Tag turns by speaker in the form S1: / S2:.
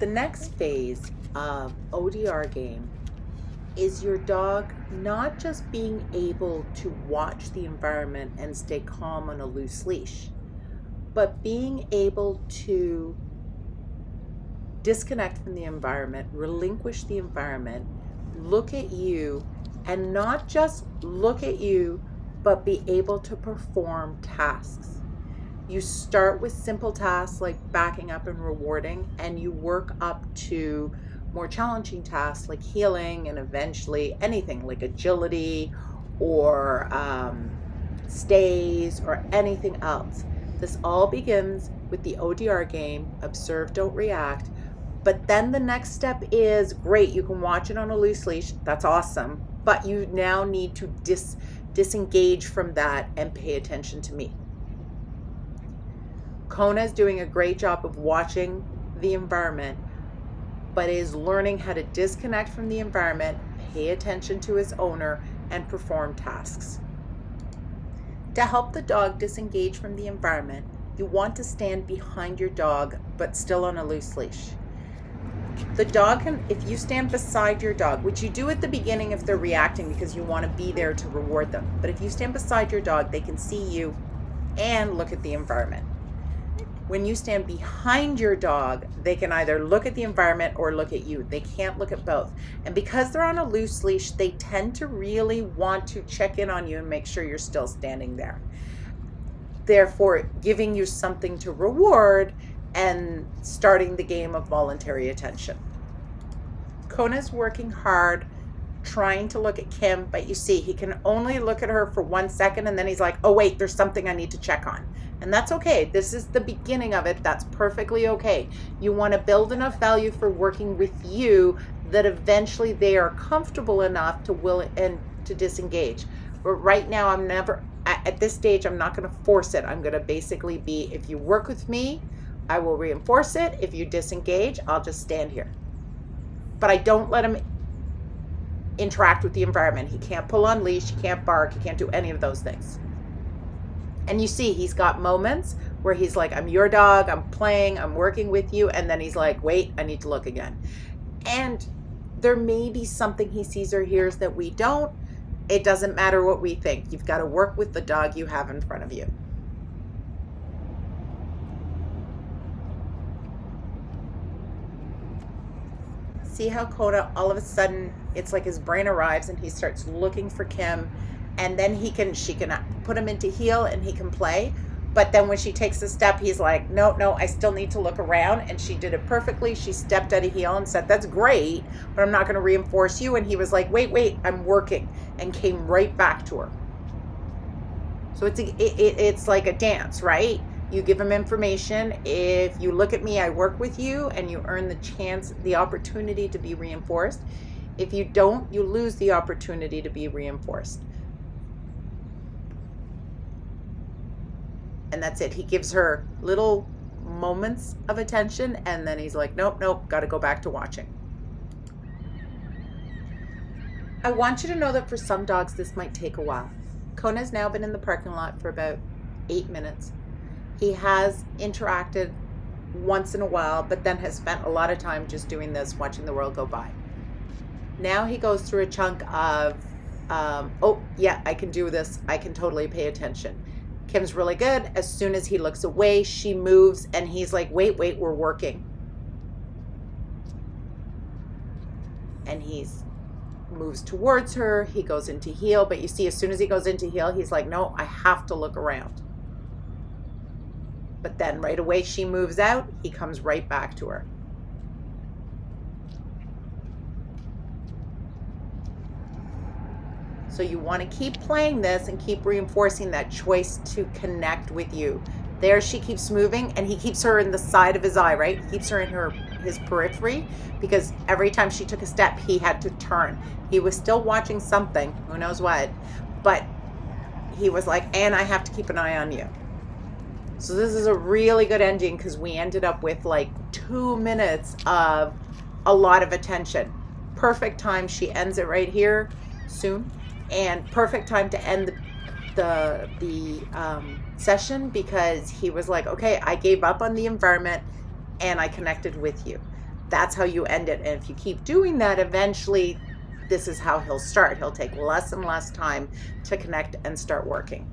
S1: The next phase of ODR game is your dog not just being able to watch the environment and stay calm on a loose leash, but being able to disconnect from the environment, relinquish the environment, look at you, and not just look at you, but be able to perform tasks. You start with simple tasks like backing up and rewarding, and you work up to more challenging tasks like healing, and eventually anything like agility or stays or anything else. This all begins with the ODR game, observe, don't react. But then the next step is, great, you can watch it on a loose leash, that's awesome, but you now need to disengage from that and pay attention to me. Kona is doing a great job of watching the environment, but is learning how to disconnect from the environment, pay attention to his owner, and perform tasks. To help the dog disengage from the environment, you want to stand behind your dog, but still on a loose leash. The dog can, if you stand beside your dog, which you do at the beginning if they're reacting because you want to be there to reward them, but if you stand beside your dog, they can see you and look at the environment. When you stand behind your dog, they can either look at the environment or look at you. They can't look at both. And because they're on a loose leash, they tend to really want to check in on you and make sure you're still standing there. Therefore, giving you something to reward and starting the game of voluntary attention. Kona's working hard, trying to look at Kim, but you see, he can only look at her for 1 second, and then he's like, oh wait, there's something I need to check on. And that's okay. This is the beginning of it. That's perfectly okay. You want to build enough value for working with you that eventually they are comfortable enough to will and to disengage. But right now, I'm never, at this stage, I'm not going to force it. I'm going to basically be, if you work with me, I will reinforce it. If you disengage, I'll just stand here. But I don't let him interact with the environment. He can't pull on leash, he can't bark, he can't do any of those things. And you see, he's got moments where he's like, I'm your dog, I'm playing, I'm working with you. And then he's like, wait, I need to look again. And there may be something he sees or hears that we don't. It doesn't matter what we think. You've got to work with the dog you have in front of you. See how Kona, all of a sudden, it's like his brain arrives and he starts looking for Kim, and then she can put him into heel and he can play. But then when she takes a step, he's like, no, I still need to look around. And she did it perfectly. She stepped out of heel and said, that's great, but I'm not going to reinforce you. And he was like, wait, I'm working, and came right back to her. So it's like a dance, right? You give him information. If you look at me, I work with you, and you earn the opportunity to be reinforced. If you don't, you lose the opportunity to be reinforced. And that's it. He gives her little moments of attention, and then he's like, nope, got to go back to watching. I want you to know that for some dogs, this might take a while. Kona's now been in the parking lot for about 8 minutes. He has interacted once in a while, but then has spent a lot of time just doing this, watching the world go by. Now he goes through a chunk of, oh yeah, I can do this. I can totally pay attention. Kim's really good. As soon as he looks away, she moves, and he's like, wait, we're working. And he's moves towards her. He goes into heel, but you see, as soon as he goes into heel, he's like, no, I have to look around. But then right away she moves out, he comes right back to her. So you want to keep playing this and keep reinforcing that choice to connect with you. There she keeps moving, and he keeps her in the side of his eye, right? He keeps her in his periphery, because every time she took a step, he had to turn. He was still watching something, who knows what, but he was like, and I have to keep an eye on you. So this is a really good ending, because we ended up with like 2 minutes of a lot of attention. Perfect time. She ends it right here soon, and perfect time to end the session, because he was like, okay, I gave up on the environment and I connected with you. that's how you end it. And if you keep doing that, eventually this is how he'll start. He'll take less and less time to connect and start working.